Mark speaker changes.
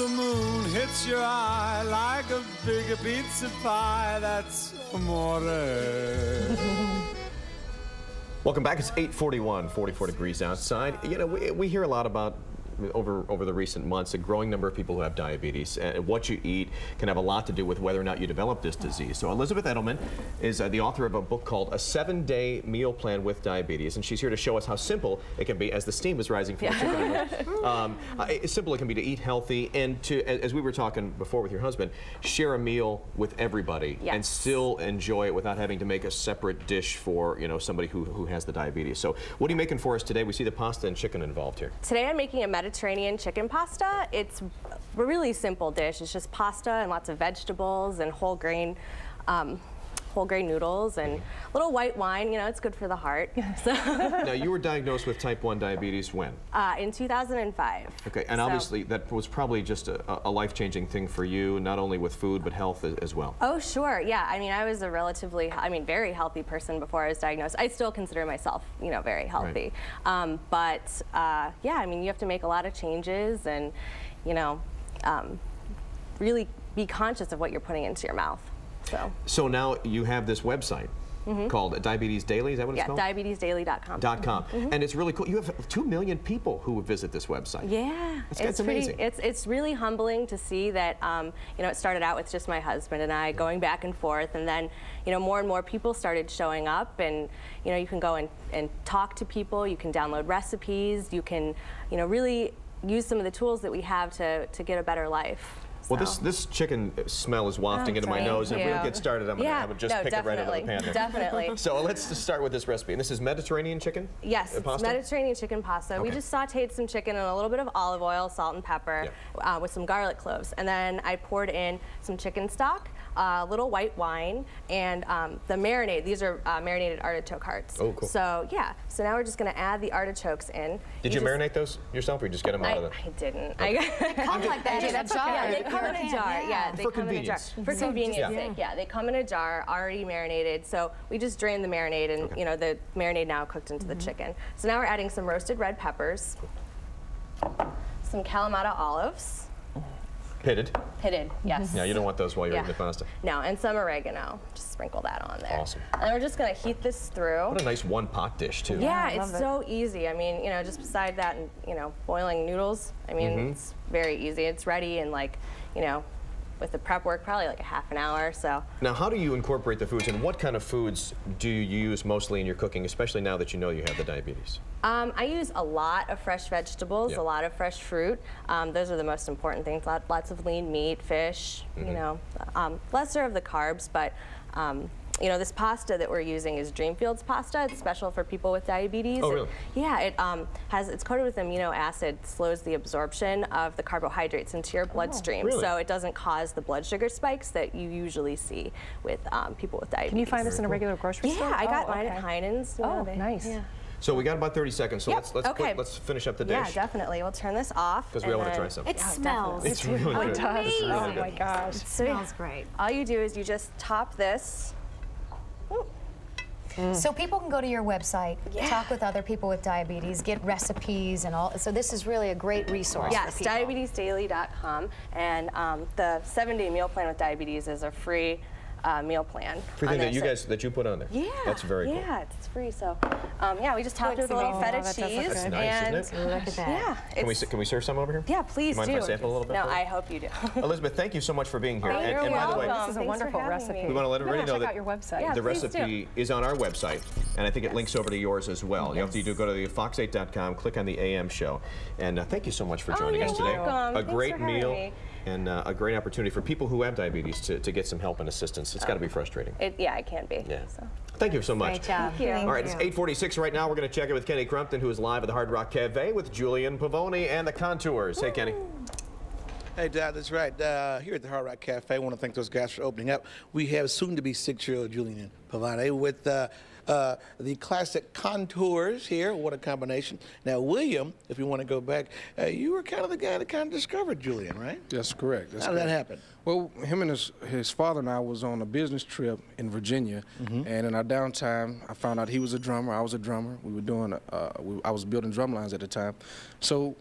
Speaker 1: the moon hits your eye like a big pizza pie, that's amore.
Speaker 2: Welcome back. It's 8:41, 44 degrees outside. You know, we hear a lot about over the recent months a growing number of people who have diabetes. What you eat can have a lot to do with whether or not you develop this disease. So Elizabeth Edelman is the author of a book called A 7-Day Meal Plan with Diabetes, and she's here to show us how simple it can be as the steam is rising from the chicken. Simple it can be to eat healthy and to, as we were talking before with your husband, share a meal with everybody and still enjoy it without having to make a separate dish for, you know, somebody who has the diabetes. So what are you making for us today? We see the pasta and chicken involved here.
Speaker 3: Today I'm making a Mediterranean chicken pasta. It's a really simple dish. It's just pasta and lots of vegetables and whole grain noodles and a little white wine. You know, it's good for the heart. So.
Speaker 2: Now, you were diagnosed with type 1 diabetes when?
Speaker 3: In 2005.
Speaker 2: Okay, and obviously that was probably just a life-changing thing for you, not only with food, but health as well.
Speaker 3: Oh, sure, yeah. I mean, I was a relatively, very healthy person before I was diagnosed. I still consider myself, you know, very healthy. Right. Yeah, I mean, you have to make a lot of changes and, you know, really be conscious of what you're putting into your mouth. So now you have this website called Diabetes Daily, is that what it's called? Yeah, diabetesdaily.com. And it's really cool. You have 2 million people who visit this website. Yeah. It's amazing. It's really humbling to see that, you know, it started out with just my husband and I going back and forth, and then, you know, more and more people started showing up, and, you know, you can go and talk to people, you can download recipes, you can, you know, really use some of the tools that we have to get a better life.
Speaker 2: Well, this chicken smell is wafting into my nose. If we don't get started, I'm going to just pick it right out of the pan there.
Speaker 3: Definitely.
Speaker 2: So let's just start with this recipe. And this is Mediterranean chicken?
Speaker 3: Yes, it's Mediterranean chicken pasta. Okay. We just sauteed some chicken in a little bit of olive oil, salt and pepper, with some garlic cloves. And then I poured in some chicken stock, a little white wine, and the marinade. These are marinated artichoke hearts. Oh, cool. So, yeah. So now we're just going to add the artichokes in.
Speaker 2: Did you marinate those yourself, or you just get them out of the...
Speaker 3: I didn't.
Speaker 2: Okay.
Speaker 4: They come like that in a jar.
Speaker 3: Yeah, they come in a jar. Yeah, they come in a jar. For convenience sake, yeah. They come in a jar, already marinated. So we just drain the marinade, and you know, the marinade now cooked into the chicken. So now we're adding some roasted red peppers, some Kalamata olives.
Speaker 2: Pitted?
Speaker 3: Pitted, yes.
Speaker 2: Yeah, you don't want those while you're eating the pasta.
Speaker 3: No, and some oregano. Just sprinkle that on there.
Speaker 2: Awesome.
Speaker 3: And we're just going to heat this through.
Speaker 2: What a nice one-pot dish, too.
Speaker 3: Yeah, it's so easy. I mean, you know, just beside that and, you know, boiling noodles, I mean, it's very easy. It's ready in, like, you know, with the prep work, probably like a half an hour, so.
Speaker 2: Now, how do you incorporate the foods, and what kind of foods do you use mostly in your cooking, especially now that you know you have the diabetes?
Speaker 3: I use a lot of fresh vegetables, a lot of fresh fruit. Those are the most important things. Lots of lean meat, fish, you know, lesser of the carbs, but you know, this pasta that we're using is Dreamfield's pasta. It's special for people with diabetes.
Speaker 2: Oh, really?
Speaker 3: Yeah, it's coated with amino acid, slows the absorption of the carbohydrates into your bloodstream.
Speaker 2: Really?
Speaker 3: So it doesn't cause the blood sugar spikes that you usually see with people with diabetes.
Speaker 4: Can you find this in a regular grocery store?
Speaker 3: Yeah, I got mine at Heinen's.
Speaker 4: Oh, nice.
Speaker 3: Yeah.
Speaker 2: So we got about 30 seconds, so let's finish up the dish.
Speaker 3: Yeah, definitely. We'll turn this off.
Speaker 2: Because we all want to try something.
Speaker 4: It smells.
Speaker 2: It's really good.
Speaker 4: It does.
Speaker 2: It's really
Speaker 4: Oh
Speaker 2: good.
Speaker 4: my gosh.
Speaker 3: It smells
Speaker 4: great.
Speaker 3: All you do is you just top this.
Speaker 5: So people can go to your website, talk with other people with diabetes, get recipes and all. So this is really a great resource.
Speaker 3: Yes, diabetesdaily.com, and the 7-day meal plan with diabetes is a free meal plan.
Speaker 2: Free thing that you put on there.
Speaker 3: Yeah.
Speaker 2: That's very cool.
Speaker 3: Yeah, it's free. So, yeah, we just topped it with a little feta cheese.
Speaker 2: That's nice, isn't it?
Speaker 5: Look at that.
Speaker 3: Yeah.
Speaker 2: Can we serve some over here?
Speaker 3: Yeah, please do.
Speaker 2: Mind if I sample a little bit?
Speaker 3: No, I hope you do.
Speaker 2: Elizabeth, thank you so much for being here.
Speaker 3: You're
Speaker 2: by the way,
Speaker 4: this is a wonderful recipe.
Speaker 2: we want to let everybody know
Speaker 4: check out your website.
Speaker 3: Yeah,
Speaker 2: the recipe is on our website, and I think it links over to yours as well. You have to go to the fox8.com, click on the AM show, and thank you so much for joining us today.
Speaker 3: Welcome.
Speaker 2: A great
Speaker 3: Thanks for having
Speaker 2: meal.
Speaker 3: me.
Speaker 2: And a great opportunity for people who have diabetes to get some help and assistance. It's got to be frustrating.
Speaker 3: Yeah, it can be.
Speaker 2: Yeah.
Speaker 3: So.
Speaker 2: Thank you so much.
Speaker 5: Great job.
Speaker 3: Thank you.
Speaker 2: All right, it's 8:46 right now. We're going to check in with Kenny Crumpton, who is live at the Hard Rock Cafe with Julian Pavoni and the Contours. Hey, Kenny.
Speaker 6: Hey, Dad, that's right. Here at the Hard Rock Cafe, I want to thank those guys for opening up. We have soon-to-be 6-year-old Julian Pavoni with the classic Contours here. What a combination. Now, William, if you want to go back, you were kind of the guy that kind of discovered Julian, right?
Speaker 7: That's correct.
Speaker 6: How did that happen?
Speaker 7: Well, him and his father and I was on a business trip in Virginia, and in our downtime, I found out he was a drummer, I was a drummer. We were doing, I was building drum lines at the time. So